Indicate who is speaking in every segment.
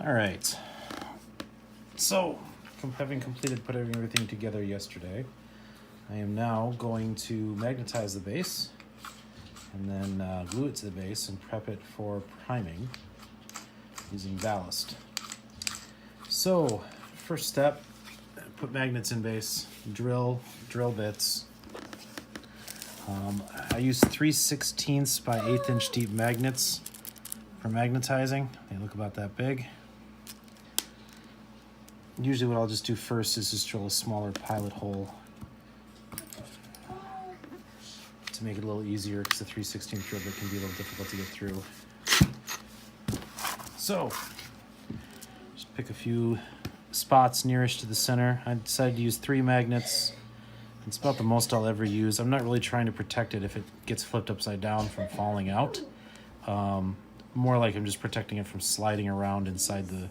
Speaker 1: All right. So, having completed putting everything together yesterday, I am now going to magnetize the base and then glue it to the base and prep it for priming using ballast. So, first step, put magnets in base, drill bits. I use 3/16 by 1/8 inch deep magnets for magnetizing. They look about that big. Usually what I'll just do first is just drill a smaller pilot hole to make it a little easier, because the 3/16 drill bit can be a little difficult to get through. So, just pick a few spots nearest to the center. I decided to use 3 magnets. It's about the most I'll ever use. I'm not really trying to protect it if it gets flipped upside down from falling out. More like I'm just protecting it from sliding around inside the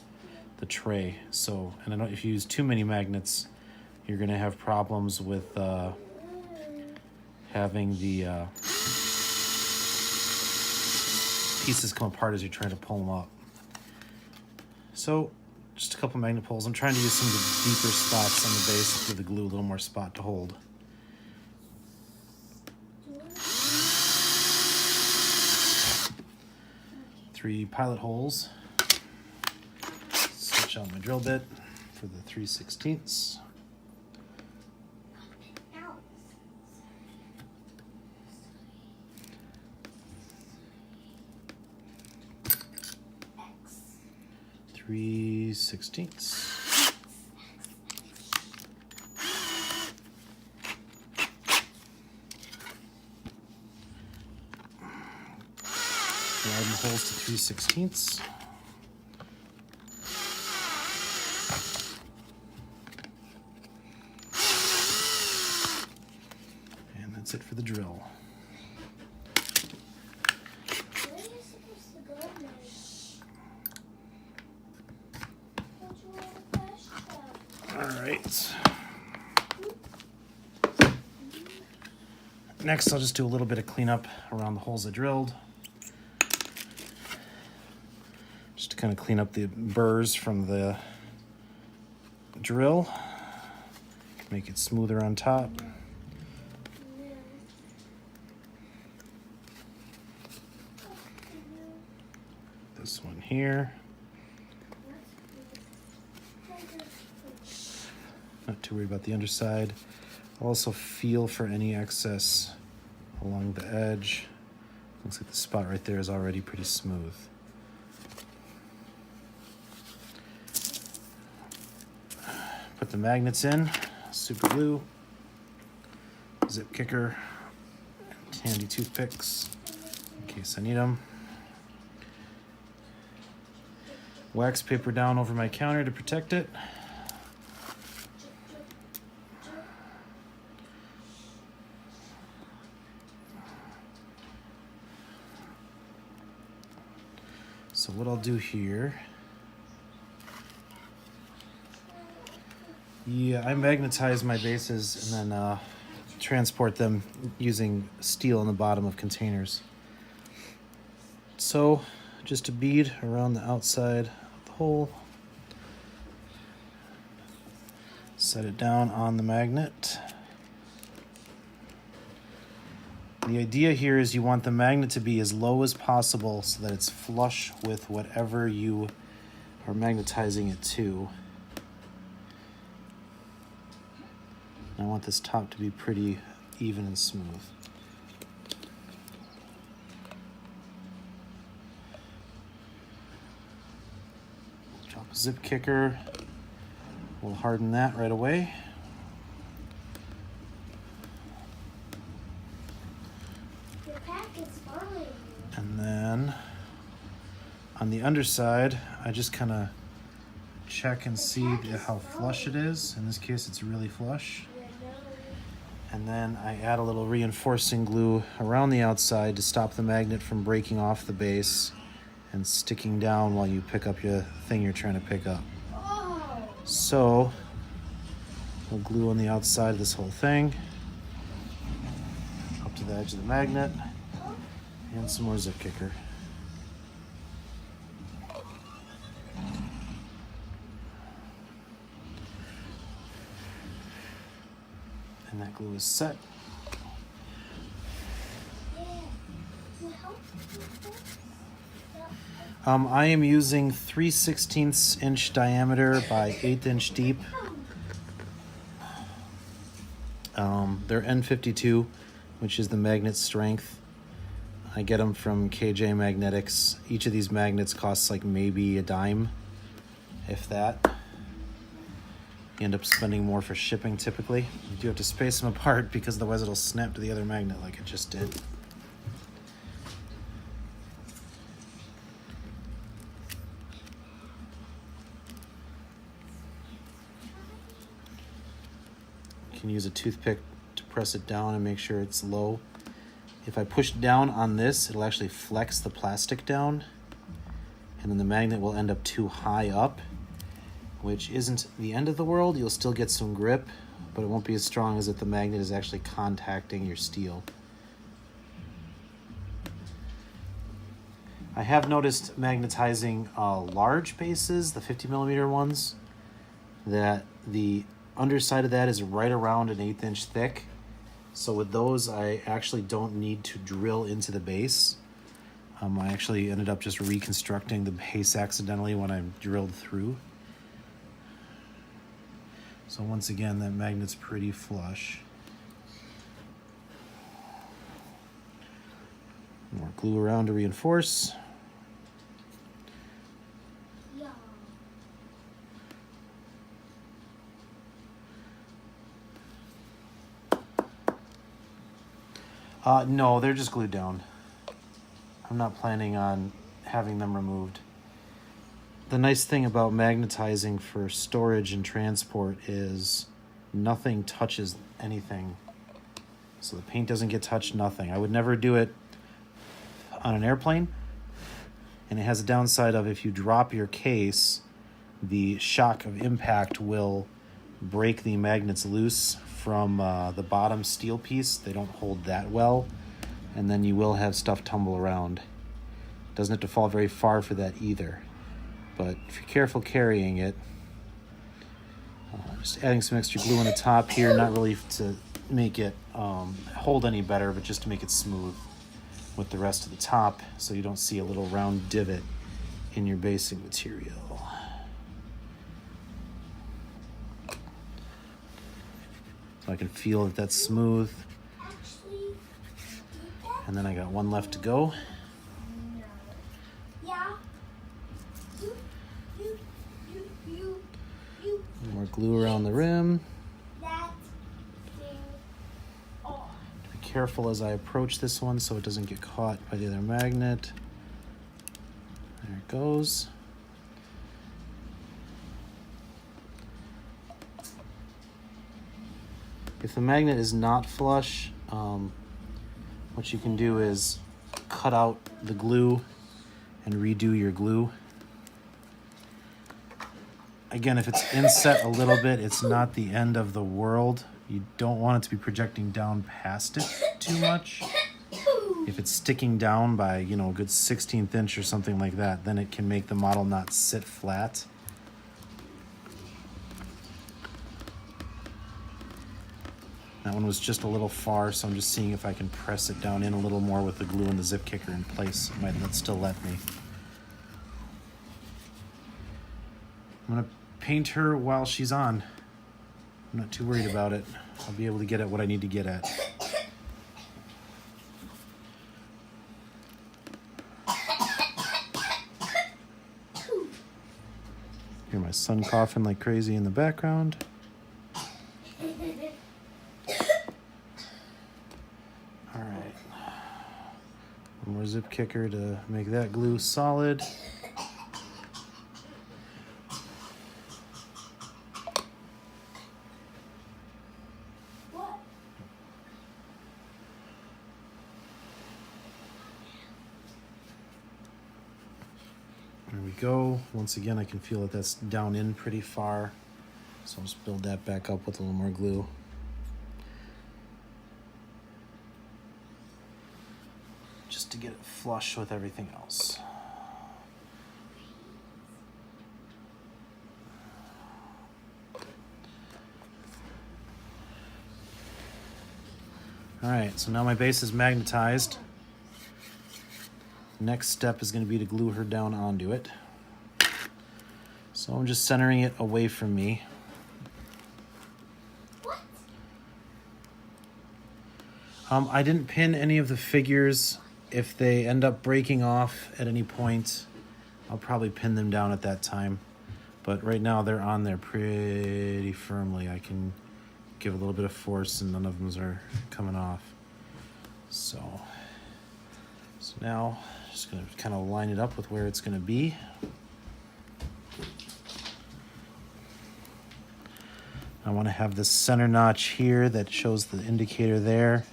Speaker 1: tray. So, and I know if you use too many magnets, you're going to have problems with having the pieces come apart as you're trying to pull them up. So, just a couple magnet pulls. I'm trying to use some of the deeper spots on the base to give the glue a little more spot to hold. Three pilot holes. Switch out my drill bit for the 3/16. Widen holes to 3/16. And that's it for the drill. All right. Next, I'll just do a little bit of cleanup around the holes I drilled. Just to kind of clean up the burrs from the drill. Make it smoother on top. This one here. Not too worried about the underside. I'll also feel for any excess along the edge. Looks like the spot right there is already pretty smooth. Put the magnets in, super glue, zip kicker, and handy toothpicks in case I need them. Wax paper down over my counter to protect it. So what I'll do here, I magnetize my bases and then transport them using steel in the bottom of containers. So just a bead around the outside of the hole. Set it down on the magnet. The idea here is you want the magnet to be as low as possible so that it's flush with whatever you are magnetizing it to. I want this top to be pretty even and smooth. Drop a zip kicker. We'll harden that right away. And then on the underside, I just kind of check and see how flush it is. In this case, it's really flush. And then I add a little reinforcing glue around the outside to stop the magnet from breaking off the base and sticking down while you pick up your thing you're trying to pick up. So we'll glue on the outside of this whole thing up to the edge of the magnet, and some more zip kicker. And that glue is set. I am using 3/16 inch diameter by 1/8 inch deep. They're N52, which is the magnet strength. I get them from KJ Magnetics. Each of these magnets costs like maybe a dime, if that. You end up spending more for shipping typically. You do have to space them apart because otherwise it'll snap to the other magnet like it just did. You can use a toothpick to press it down and make sure it's low. If I push down on this, it'll actually flex the plastic down, and then the magnet will end up too high up, which isn't the end of the world. You'll still get some grip, but it won't be as strong as if the magnet is actually contacting your steel. I have noticed magnetizing large bases, the 50mm ones, that the underside of that is right around an 1/8 inch thick. So with those, I actually don't need to drill into the base. I actually ended up just reconstructing the base accidentally when I drilled through. So once again, that magnet's pretty flush. More glue around to reinforce. No, they're just glued down. I'm not planning on having them removed. The nice thing about magnetizing for storage and transport is nothing touches anything. So the paint doesn't get touched, nothing. I would never do it on an airplane. And it has a downside of if you drop your case, the shock of impact will break the magnets loose from the bottom steel piece. They don't hold that well, and then you will have stuff tumble around. Doesn't have to fall very far for that either, but if you're careful carrying it, just adding some extra glue on the top here, not really to make it hold any better, but just to make it smooth with the rest of the top so you don't see a little round divot in your basing material. So I can feel that that's smooth. And then I got one left to go. More glue around the rim. Be careful as I approach this one so it doesn't get caught by the other magnet. There it goes. If the magnet is not flush, what you can do is cut out the glue and redo your glue. Again, if it's inset a little bit, it's not the end of the world. You don't want it to be projecting down past it too much. If it's sticking down by, a good 1/16 inch or something like that, then it can make the model not sit flat. That one was just a little far, so I'm just seeing if I can press it down in a little more with the glue and the zip kicker in place. It might still let me. I'm gonna paint her while she's on. I'm not too worried about it. I'll be able to get at what I need to get at. Hear my son coughing like crazy in the background. Alright. One more zip kicker to make that glue solid. There we go. Once again, I can feel that that's down in pretty far. So I'll just build that back up with a little more glue. Just to get it flush with everything else. All right, so now my base is magnetized. Next step is going to be to glue her down onto it. So I'm just centering it away from me. I didn't pin any of the figures. If they end up breaking off at any point, I'll probably pin them down at that time. But right now they're on there pretty firmly. I can give a little bit of force and none of them are coming off. So now I'm just gonna kind of line it up with where it's gonna be. I want to have this center notch here that shows the indicator there.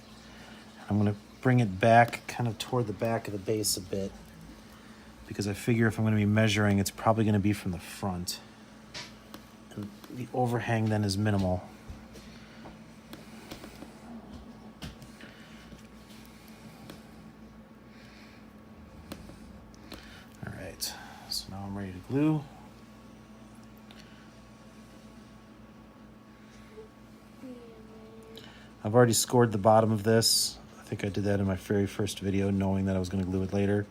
Speaker 1: I'm going to bring it back kind of toward the back of the base a bit because I figure if I'm going to be measuring, it's probably going to be from the front. And the overhang then is minimal. All right, so now I'm ready to glue. I've already scored the bottom of this. I think I did that in my very first video, knowing that I was going to glue it later.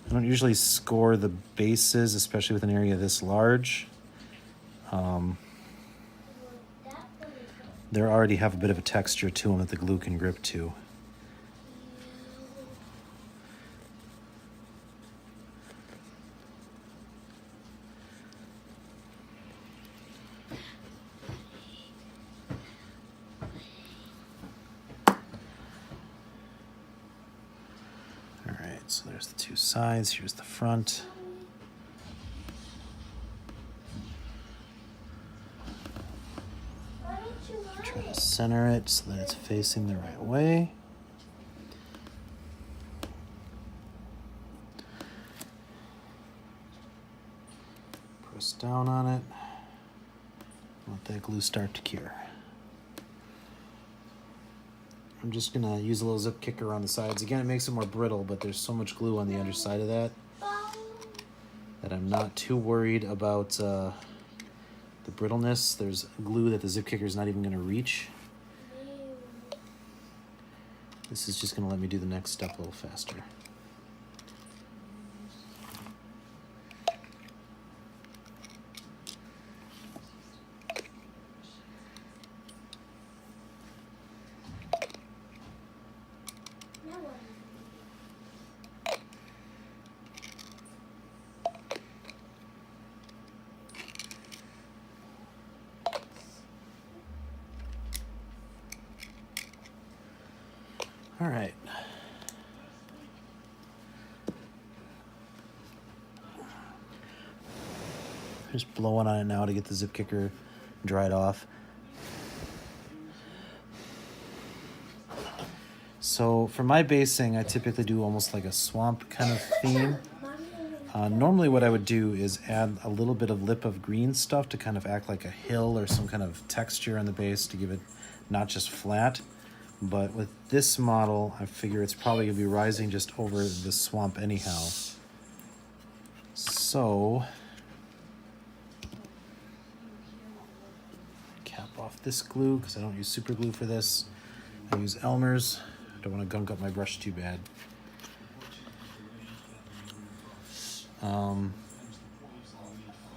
Speaker 1: I don't usually score the bases, especially with an area this large. They already have a bit of a texture to them that the glue can grip to. So there's the two sides, here's the front. Try to center it so that it's facing the right way. Press down on it. Let that glue start to cure. I'm just gonna use a little zip kicker on the sides. Again, it makes it more brittle, but there's so much glue on the underside of that I'm not too worried about the brittleness. There's glue that the zip kicker is not even gonna reach. This is just gonna let me do the next step a little faster. All right. Just blowing on it now to get the zip kicker dried off. So for my basing, I typically do almost like a swamp kind of theme. Normally what I would do is add a little bit of lip of green stuff to kind of act like a hill or some kind of texture on the base to give it not just flat. But with this model, I figure it's probably gonna be rising just over the swamp anyhow. So, cap off this glue, because I don't use super glue for this. I use Elmer's. I don't wanna gunk up my brush too bad.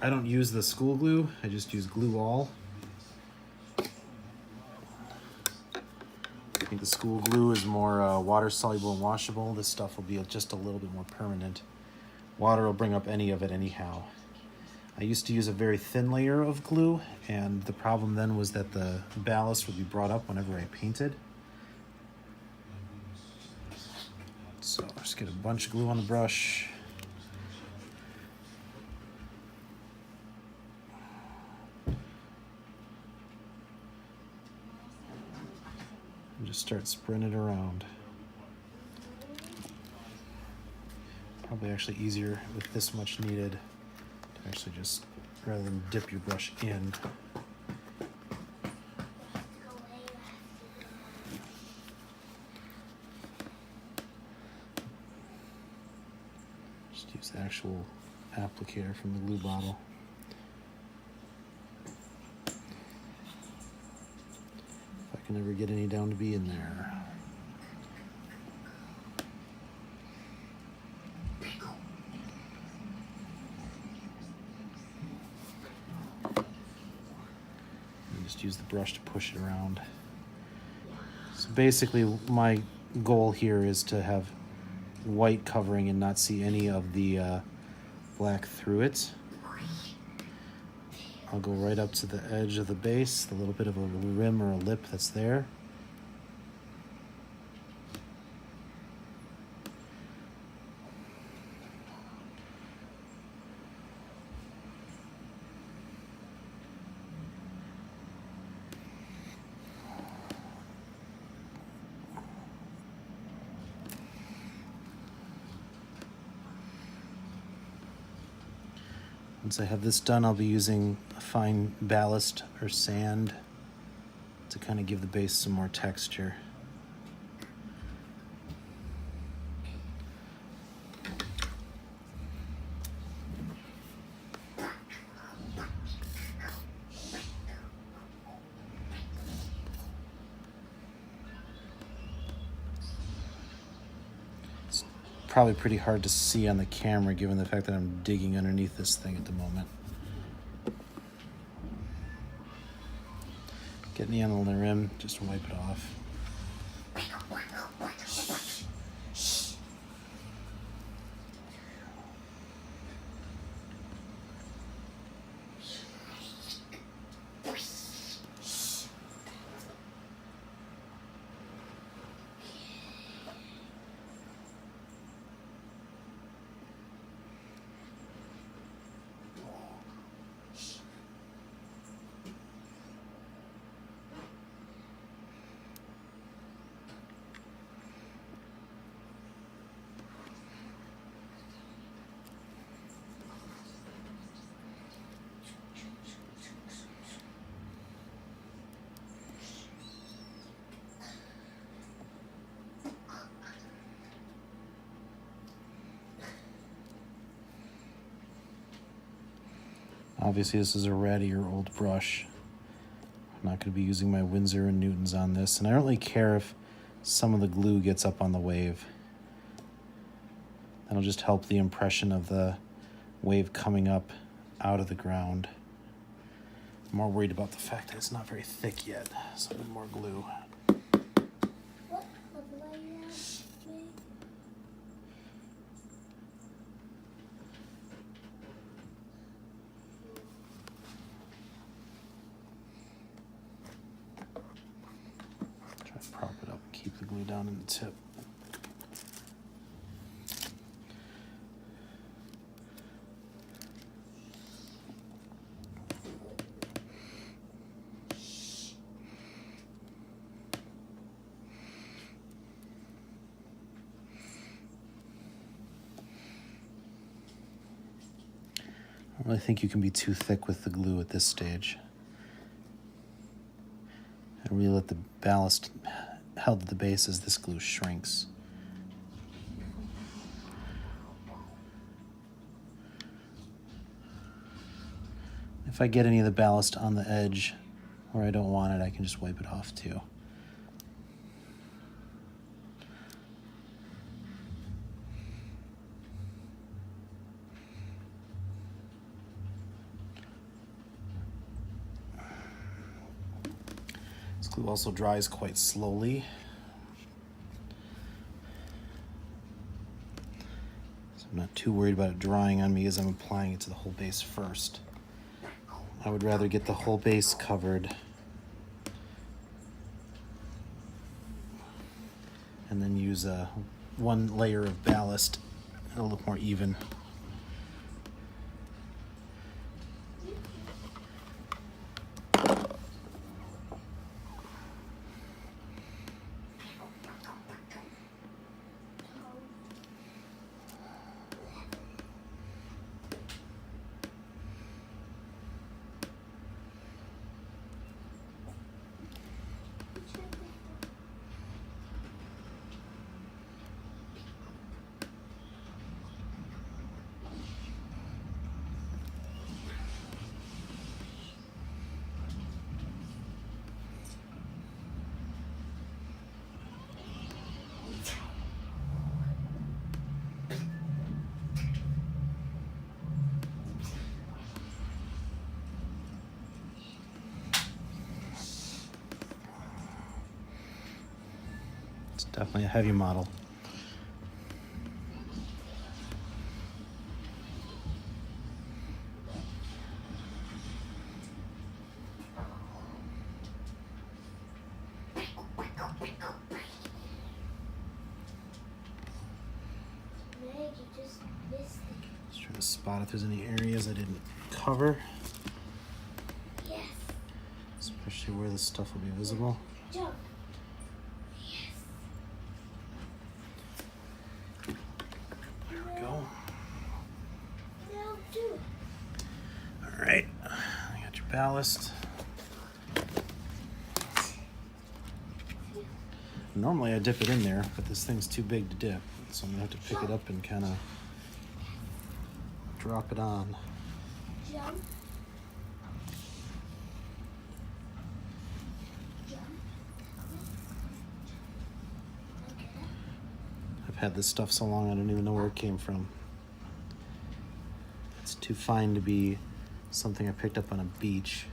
Speaker 1: I don't use the school glue, I just use Glue All. I think the school glue is more water soluble and washable. This stuff will be just a little bit more permanent. Water will bring up any of it anyhow. I used to use a very thin layer of glue, and the problem then was that the ballast would be brought up whenever I painted. So just get a bunch of glue on the brush. And just start spreading it around. Probably actually easier with this much needed to actually just, rather than dip your brush in. Just use the actual applicator from the glue bottle. If I can ever get any down to be in there. Just use the brush to push it around. So basically my goal here is to have white covering and not see any of the black through it. I'll go right up to the edge of the base, the little bit of a rim or a lip that's there. Once I have this done, I'll be using a fine ballast or sand to kind of give the base some more texture. Probably pretty hard to see on the camera given the fact that I'm digging underneath this thing at the moment. Get any on the rim, just wipe it off. Obviously this is a rattier old brush. I'm not going to be using my Winsor and Newtons on this, and I don't really care if some of the glue gets up on the wave. That'll just help the impression of the wave coming up out of the ground. I'm more worried about the fact that it's not very thick yet, so I need more glue. Prop it up and keep the glue down in the tip. I don't really think you can be too thick with the glue at this stage. And really let the ballast held at the base as this glue shrinks. If I get any of the ballast on the edge where I don't want it, I can just wipe it off too. This glue also dries quite slowly. So I'm not too worried about it drying on me as I'm applying it to the whole base first. I would rather get the whole base covered and then use one layer of ballast a little more even. It's definitely a heavy model. Just trying to spot if there's any areas I didn't cover.
Speaker 2: Yes.
Speaker 1: Especially where this stuff will be visible.
Speaker 2: Jump. Yes.
Speaker 1: There we go.
Speaker 2: Now do it.
Speaker 1: All right, I got your ballast. Normally I dip it in there, but this thing's too big to dip, so I'm gonna have to pick it up and kind of drop it on.
Speaker 2: Jump. Jump. Okay.
Speaker 1: I've had this stuff so long I don't even know where it came from. It's too fine to be something I picked up on a beach,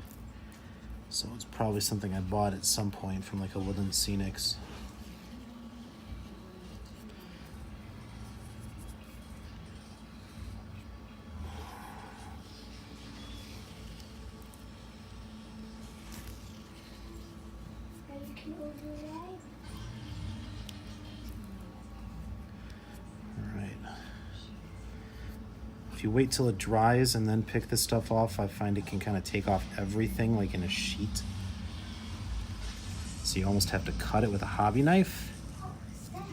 Speaker 1: so it's probably something I bought at some point from like a Woodland Scenics.
Speaker 2: Now you can override.
Speaker 1: All right. If you wait till it dries and then pick this stuff off, I find it can kind of take off everything like in a sheet. So you almost have to cut it with a hobby knife.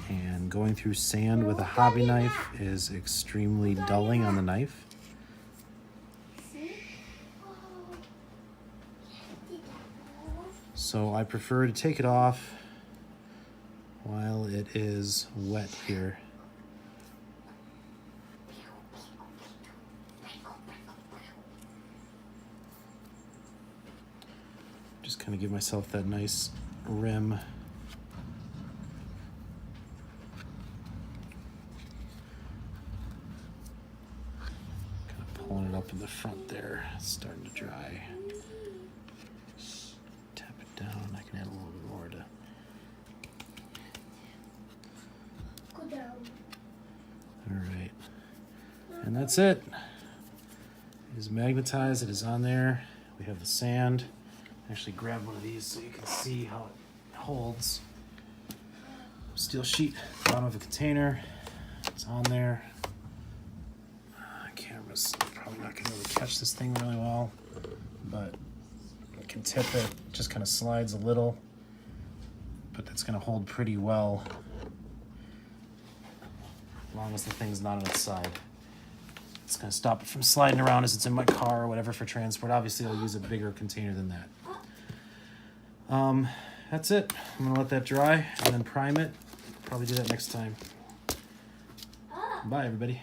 Speaker 1: And going through sand with a hobby knife is extremely dulling on the knife.
Speaker 2: See?
Speaker 1: So I prefer to take it off while it is wet here. Just kind of give myself that nice rim. Kind of pulling it up in the front there. It's starting to dry. Tap it down. I can add a little bit more to.
Speaker 2: Go down.
Speaker 1: All right. And that's it. It is magnetized. It is on there. We have the sand. Actually grab one of these so you can see how it holds. Steel sheet, bottom of a container. It's on there. Camera's probably not going to really catch this thing really well, but you can tip it. Just kind of slides a little, but that's going to hold pretty well as long as the thing's not on its side. It's going to stop it from sliding around as it's in my car or whatever for transport. Obviously, I'll use a bigger container than that. That's it. I'm going to let that dry and then prime it. Probably do that next time. Bye, everybody.